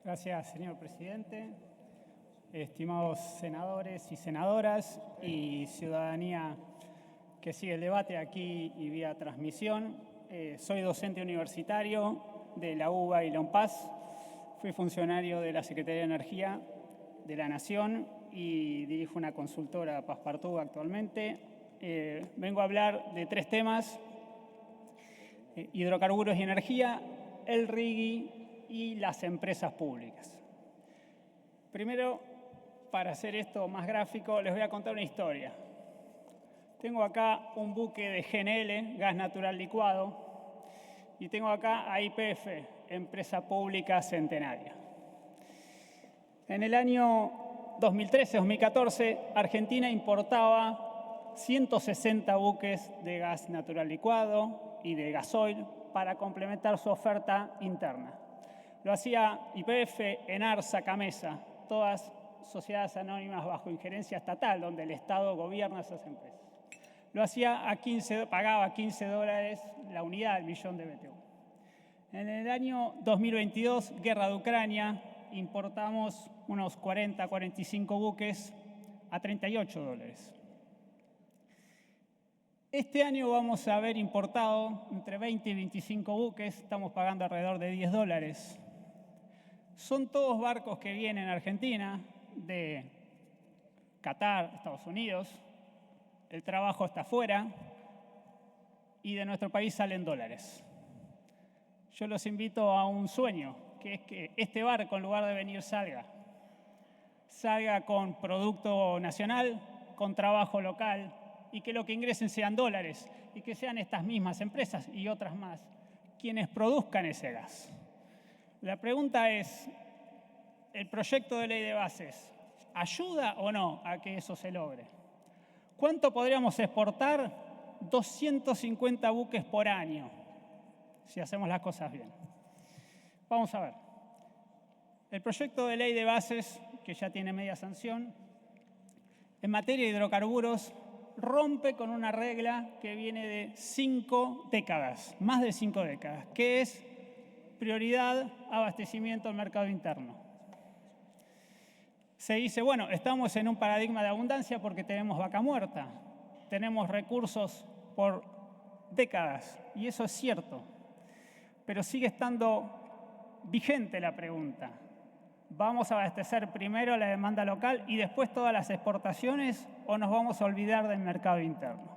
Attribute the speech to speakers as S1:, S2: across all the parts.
S1: Gracias, señor presidente. Estimados senadores y senadoras y ciudadanía que sigue el debate aquí y vía transmisión. Soy docente universitario de la UBA y la UNPAS. Fui funcionario de la Secretaría de Energía de la Nación y dirijo una consultora Passepartout actualmente. Vengo a hablar de tres temas: hidrocarburos y energía, el RIGI y las empresas públicas. Primero, para hacer esto más gráfico, les voy a contar una historia. Tengo acá un buque de GNL, gas natural licuado, y tengo acá a YPF, empresa pública centenaria. En el año 2013-2014, Argentina importaba 160 buques de gas natural licuado y de gasoil para complementar su oferta interna. Lo hacía YPF, Enarsa, Camesa, todas sociedades anónimas bajo injerencia estatal, donde el Estado gobierna esas empresas. Lo hacía pagaba $15 la unidad, el millón de BTU. En el año 2022, guerra de Ucrania, importamos unos 40, 45 buques a $38. Este año vamos a haber importado entre 20 y 25 buques, estamos pagando alrededor de $10. Son todos barcos que vienen a Argentina de Qatar, Estados Unidos. El trabajo está afuera y de nuestro país salen dólares. Yo los invito a un sueño, que es que este barco, en lugar de venir, salga con producto nacional, con trabajo local, y que lo que ingresen sean dólares, y que sean estas mismas empresas y otras más quienes produzcan ese gas. La pregunta es, ¿el proyecto de ley de bases ayuda o no a que eso se logre? ¿Cuánto podríamos exportar? 250 buques por año, si hacemos las cosas bien. Vamos a ver. El proyecto de ley de bases, que ya tiene media sanción, en materia de hidrocarburos, rompe con una regla que viene de 5 décadas, más de 5 décadas, que es prioridad, abastecimiento al mercado interno. Se dice, bueno, estamos en un paradigma de abundancia porque tenemos vaca muerta, tenemos recursos por décadas, y eso es cierto, pero sigue estando vigente la pregunta. ¿Vamos a abastecer primero la demanda local y después todas las exportaciones o nos vamos a olvidar del mercado interno?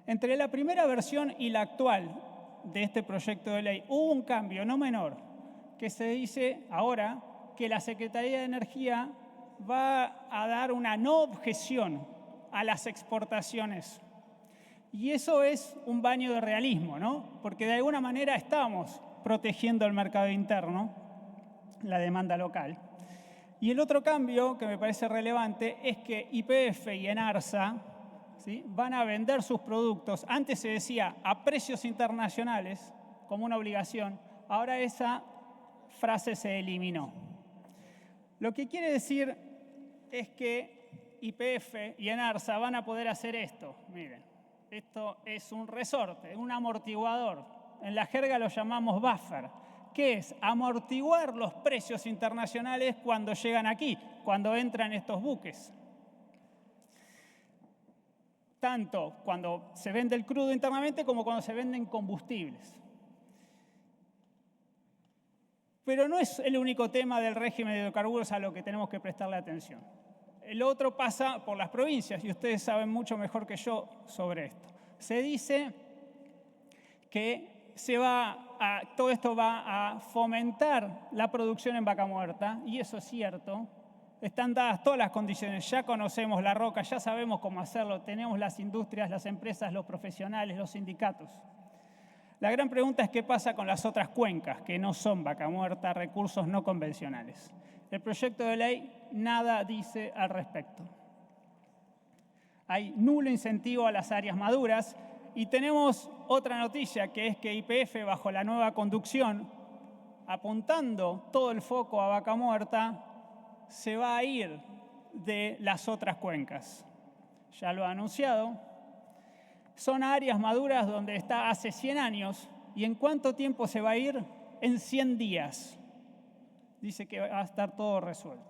S1: Entre la primera versión y la actual de este proyecto de ley hubo un cambio no menor, que se dice ahora que la Secretaría de Energía va a dar una no objeción a las exportaciones. Y eso es un baño de realismo, ¿no? Porque de alguna manera estamos protegiendo el mercado interno, la demanda local. Y el otro cambio que me parece relevante es que YPF y Enarsa, ¿sí?, van a vender sus productos. Antes se decía a precios internacionales como una obligación. Ahora esa frase se eliminó. Lo que quiere decir es que YPF y Enarsa van a poder hacer esto. Miren, esto es un resorte, un amortiguador. En la jerga lo llamamos buffer, que es amortiguar los precios internacionales cuando llegan aquí, cuando entran estos buques. Tanto cuando se vende el crudo internamente como cuando se venden combustibles. Pero no es el único tema del régimen de hidrocarburos a lo que tenemos que prestarle atención. El otro pasa por las provincias, y ustedes saben mucho mejor que yo sobre esto. Se dice que todo esto va a fomentar la producción en vaca muerta, y eso es cierto. Están dadas todas las condiciones, ya conocemos la roca, ya sabemos cómo hacerlo, tenemos las industrias, las empresas, los profesionales, los sindicatos. La gran pregunta es qué pasa con las otras cuencas, que no son vaca muerta, recursos no convencionales. El proyecto de ley nada dice al respecto. Hay nulo incentivo a las áreas maduras. Y tenemos otra noticia, que es que YPF, bajo la nueva conducción, apuntando todo el foco a vaca muerta, se va a ir de las otras cuencas. Ya lo ha anunciado. Son áreas maduras donde está hace 100 años. ¿Y en cuánto tiempo se va a ir? En 100 días. dice que va a estar todo resuelto.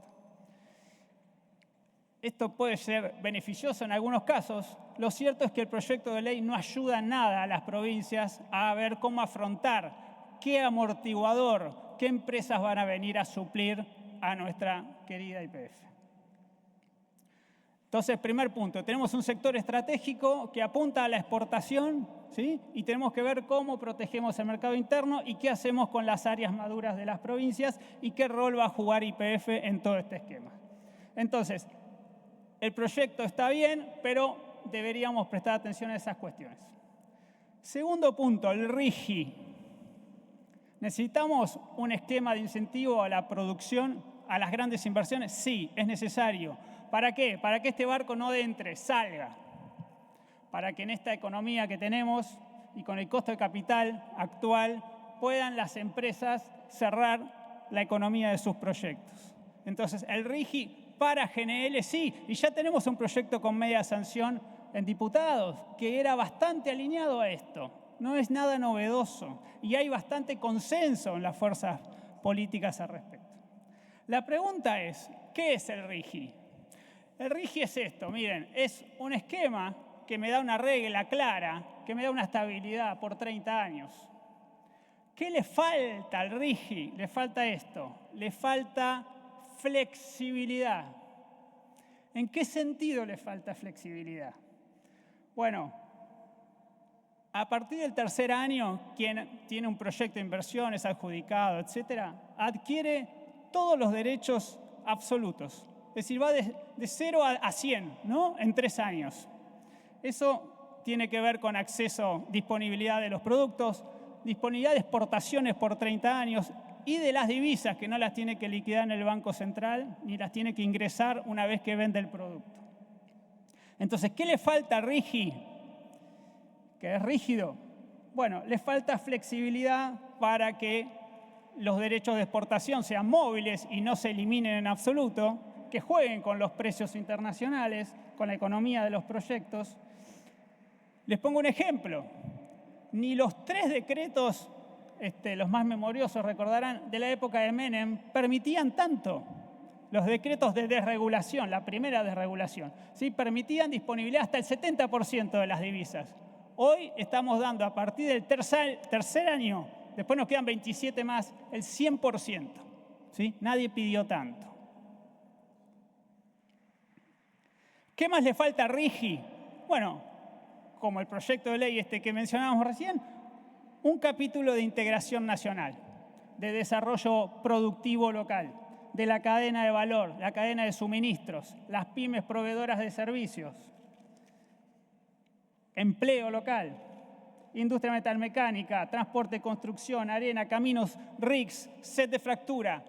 S1: Esto puede ser beneficioso en algunos casos. Lo cierto es que el proyecto de ley no ayuda nada a las provincias a ver cómo afrontar, qué amortiguador, qué empresas van a venir a suplir a nuestra querida YPF. Entonces, primer punto, tenemos un sector estratégico que apunta a la exportación, ¿sí? Y tenemos que ver cómo protegemos el mercado interno y qué hacemos con las áreas maduras de las provincias y qué rol va a jugar YPF en todo este esquema. Entonces, el proyecto está bien, pero deberíamos prestar atención a esas cuestiones. Segundo punto, el RIGI. ¿Necesitamos un esquema de incentivo a la producción, a las grandes inversiones? Sí, es necesario. ¿Para qué? Para que este barco no entre, salga. Para que en esta economía que tenemos y con el costo de capital actual puedan las empresas cerrar la economía de sus proyectos. Entonces, el RIGI para GNL sí, y ya tenemos un proyecto con media sanción en diputados que era bastante alineado a esto. No es nada novedoso y hay bastante consenso en las fuerzas políticas al respecto. La pregunta es, ¿qué es el RIGI? El RIGI es esto, miren, es un esquema que me da una regla clara, que me da una estabilidad por 30 años. ¿Qué le falta al RIGI? Le falta esto, le falta flexibilidad. ¿En qué sentido le falta flexibilidad? Bueno, a partir del tercer año, quien tiene un proyecto de inversión, es adjudicado, etcétera, adquiere todos los derechos absolutos. Es decir, va de 0 a 100, ¿no? En 3 años. Eso tiene que ver con acceso, disponibilidad de los productos, disponibilidad de exportaciones por 30 años y de las divisas, que no las tiene que liquidar en el Banco Central, ni las tiene que ingresar una vez que vende el producto. Entonces, ¿qué le falta a RIGI? ¿Que es rígido? Bueno, le falta flexibilidad para que los derechos de exportación sean móviles y no se eliminen en absoluto, que jueguen con los precios internacionales, con la economía de los proyectos. Les pongo un ejemplo. Ni los 3 decretos, los más memoriosos recordarán, de la época de Menem, permitían tanto. Los decretos de desregulación, la primera desregulación, ¿sí? Permitían disponibilidad hasta el 70% de las divisas. Hoy estamos dando a partir del tercer año, después nos quedan 27 más, el 100%. ¿Sí? Nadie pidió tanto. ¿Qué más le falta a RIGI? Bueno, como el proyecto de ley que mencionábamos recién, un capítulo de integración nacional, de desarrollo productivo local, de la cadena de valor, la cadena de suministros, las pymes proveedoras de servicios, empleo local, industria metalmecánica, transporte, construcción, arena, caminos, rigs, set de fractura.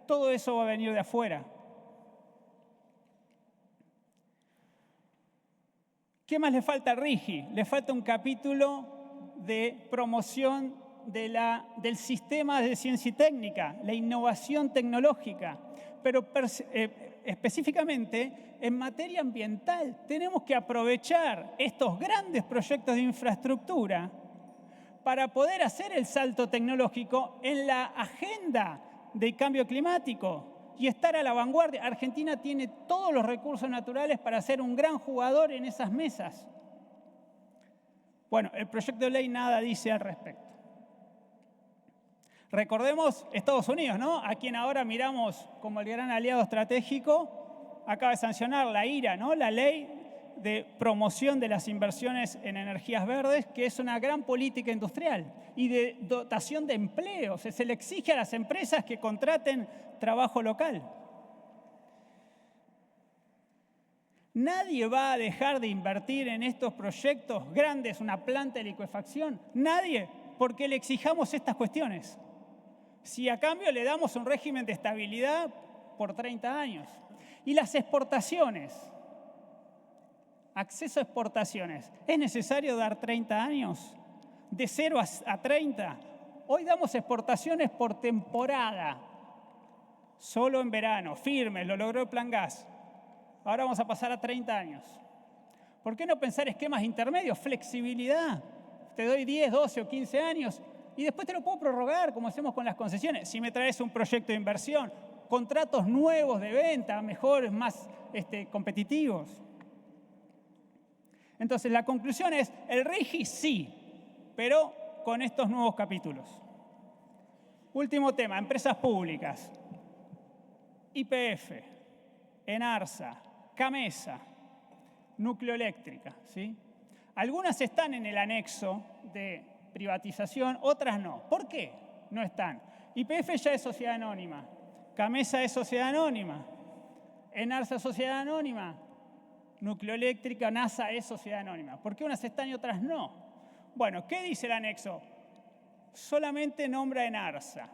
S1: Todo eso va a venir de afuera. ¿Qué más le falta a RIGI? Le falta un capítulo de promoción del sistema de ciencia y técnica, la innovación tecnológica, pero específicamente en materia ambiental tenemos que aprovechar estos grandes proyectos de infraestructura para poder hacer el salto tecnológico en la agenda del cambio climático y estar a la vanguardia. Argentina tiene todos los recursos naturales para ser un gran jugador en esas mesas. Bueno, el proyecto de ley nada dice al respecto. Recordemos Estados Unidos, ¿no? A quien ahora miramos como el gran aliado estratégico, acaba de sancionar la IRA, ¿no? La ley de promoción de las inversiones en energías verdes, que es una gran política industrial y de dotación de empleo. Se le exige a las empresas que contraten trabajo local. Nadie va a dejar de invertir en estos proyectos grandes, una planta de licuefacción. Nadie, porque le exijamos estas cuestiones. Si a cambio le damos un régimen de estabilidad por 30 años. Y las exportaciones, acceso a exportaciones, ¿es necesario dar 30 años? ¿De 0 a 30? Hoy damos exportaciones por temporada, solo en verano, firme, lo logró el Plan Gas. Ahora vamos a pasar a 30 años. ¿Por qué no pensar esquemas intermedios? Flexibilidad. Te doy 10, 12 o 15 años Y después te lo puedo prorrogar, como hacemos con las concesiones. Si me traes un proyecto de inversión, contratos nuevos de venta, mejores, más competitivos. Entonces, la conclusión es, el RIGI sí, pero con estos nuevos capítulos. Último tema, empresas públicas. YPF, ENARSA, CAMESA, Nucleoeléctrica, ¿sí? Algunas están en el anexo de privatización, otras no. ¿Por qué no están? YPF ya es sociedad anónima, CAMESA es sociedad anónima, ENARSA es sociedad anónima, Nucleoeléctrica, NASA es sociedad anónima. ¿Por qué unas están y otras no? Bueno, ¿qué dice el anexo? Solamente nombra ENARSA.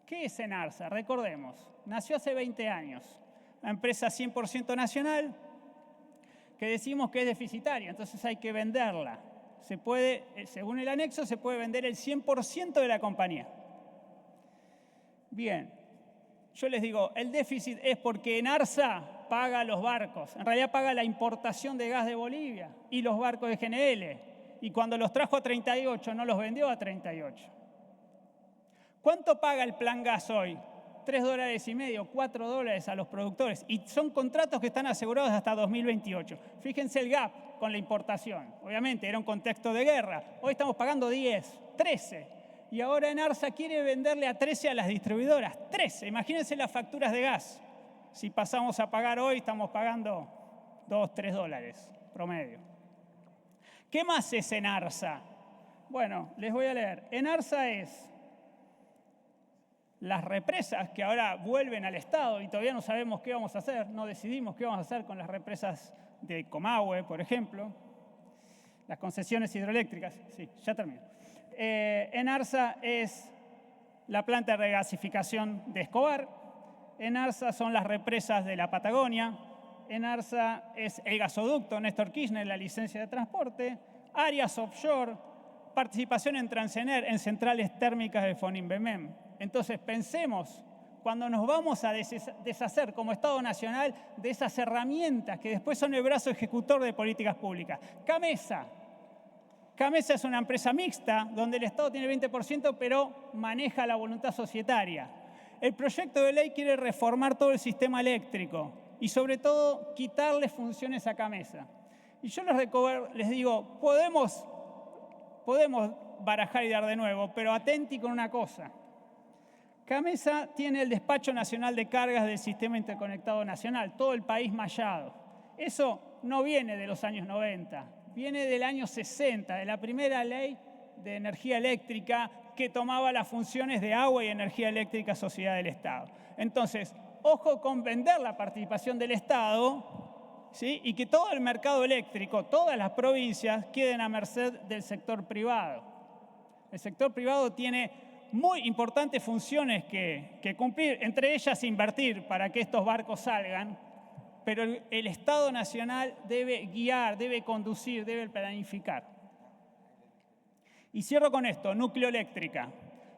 S1: ¿Qué es ENARSA? Recordemos, nació hace 20 años, una empresa 100% nacional que decimos que es deficitaria, entonces hay que venderla. Se puede, según el anexo, se puede vender el 100% de la compañía. Bien, yo les digo, el déficit es porque ENARSA paga los barcos, en realidad paga la importación de gas de Bolivia y los barcos de GNL, y cuando los trajo a 38 no los vendió a 38. ¿Cuánto paga el plan gas hoy? $3,50, $4 a los productores. Y son contratos que están asegurados hasta 2028. Fíjense el gap con la importación. Obviamente era un contexto de guerra. Hoy estamos pagando 10, 13. Y ahora ENARSA quiere venderle a 13 a las distribuidoras. 13. Imagínense las facturas de gas. Si pasamos a pagar hoy, estamos pagando $2, $3 promedio. ¿Qué más es ENARSA? Bueno, les voy a leer. ENARSA es las represas que ahora vuelven al Estado y todavía no sabemos qué vamos a hacer, no decidimos qué vamos a hacer con las represas de Comahue, por ejemplo, las concesiones hidroeléctricas. Sí, ya termino. ENARSA es la planta de regasificación de Escobar, ENARSA son las represas de la Patagonia, ENARSA es el gasoducto Néstor Kirchner, la licencia de transporte, áreas offshore, participación en Transener, en centrales térmicas de Fonim-Bemem. Entonces pensemos, cuando nos vamos a deshacer como Estado Nacional de esas herramientas que después son el brazo ejecutor de políticas públicas. CAMESA. CAMESA es una empresa mixta donde el Estado tiene 20% pero maneja la voluntad societaria. El proyecto de ley quiere reformar todo el sistema eléctrico y sobre todo quitarle funciones a CAMESA. Y yo les digo, podemos barajar y dar de nuevo, pero atenti con una cosa. CAMESA tiene el despacho nacional de cargas del Sistema Interconectado Nacional, todo el país mallado. Eso no viene de los años 90, viene del año 60, de la primera ley de energía eléctrica que tomaba las funciones de agua y energía eléctrica sociedad del Estado. Entonces, ojo con vender la participación del Estado, ¿sí? Y que todo el mercado eléctrico, todas las provincias, queden a merced del sector privado. El sector privado tiene muy importantes funciones que cumplir, entre ellas invertir para que estos barcos salgan, pero el Estado Nacional debe guiar, debe conducir, debe planificar. Y cierro con esto, Nucleoeléctrica.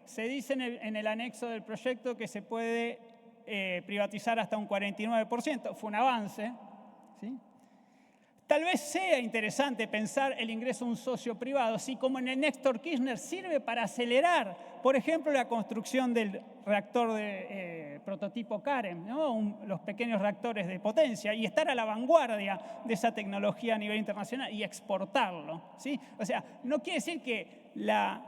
S1: Se dice en el anexo del proyecto que se puede privatizar hasta un 49%, fue un avance, ¿sí? Tal vez sea interesante pensar el ingreso de un socio privado, así como en el Néstor Kirchner sirve para acelerar, por ejemplo, la construcción del reactor de prototipo CAREM, ¿no? Los pequeños reactores de potencia, y estar a la vanguardia de esa tecnología a nivel internacional y exportarlo, ¿sí? O sea, no quiere decir que la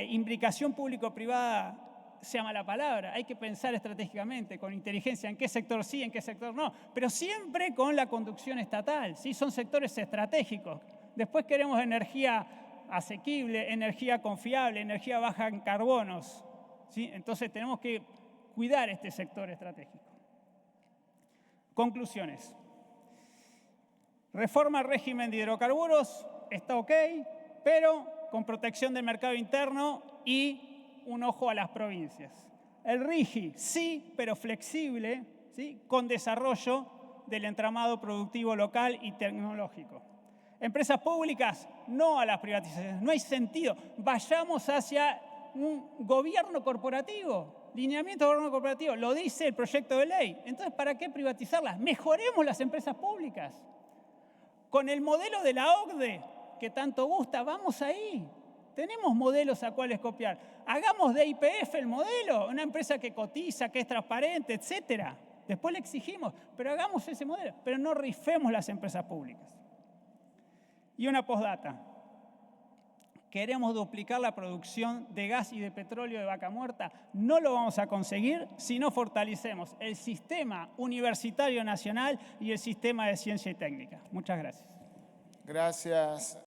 S1: implicación público-privada sea mala palabra, hay que pensar estratégicamente, con inteligencia, en qué sector sí, en qué sector no, pero siempre con la conducción estatal, ¿sí? Son sectores estratégicos. Después queremos energía asequible, energía confiable, energía baja en carbonos, ¿sí? Entonces tenemos que cuidar este sector estratégico. Conclusiones. Reforma al régimen de hidrocarburos, está ok, pero con protección del mercado interno y un ojo a las provincias. El RIGI, sí, pero flexible, ¿sí? Con desarrollo del entramado productivo local y tecnológico. Empresas públicas, no a las privatizaciones, no hay sentido. Vayamos hacia un gobierno corporativo, lineamiento de gobierno corporativo, lo dice el proyecto de ley. Entonces, ¿para qué privatizarlas? Mejoremos las empresas públicas. Con el modelo de la OCDE, que tanto gusta, vamos ahí. Tenemos modelos a cuales copiar. Hagamos de YPF el modelo, una empresa que cotiza, que es transparente, etc. Después le exigimos, pero hagamos ese modelo. Pero no rifemos las empresas públicas. Y una postdata. Queremos duplicar la producción de gas y de petróleo de Vaca Muerta. No lo vamos a conseguir si no fortalecemos el sistema universitario nacional y el sistema de ciencia y técnica. Muchas gracias.
S2: Gracias.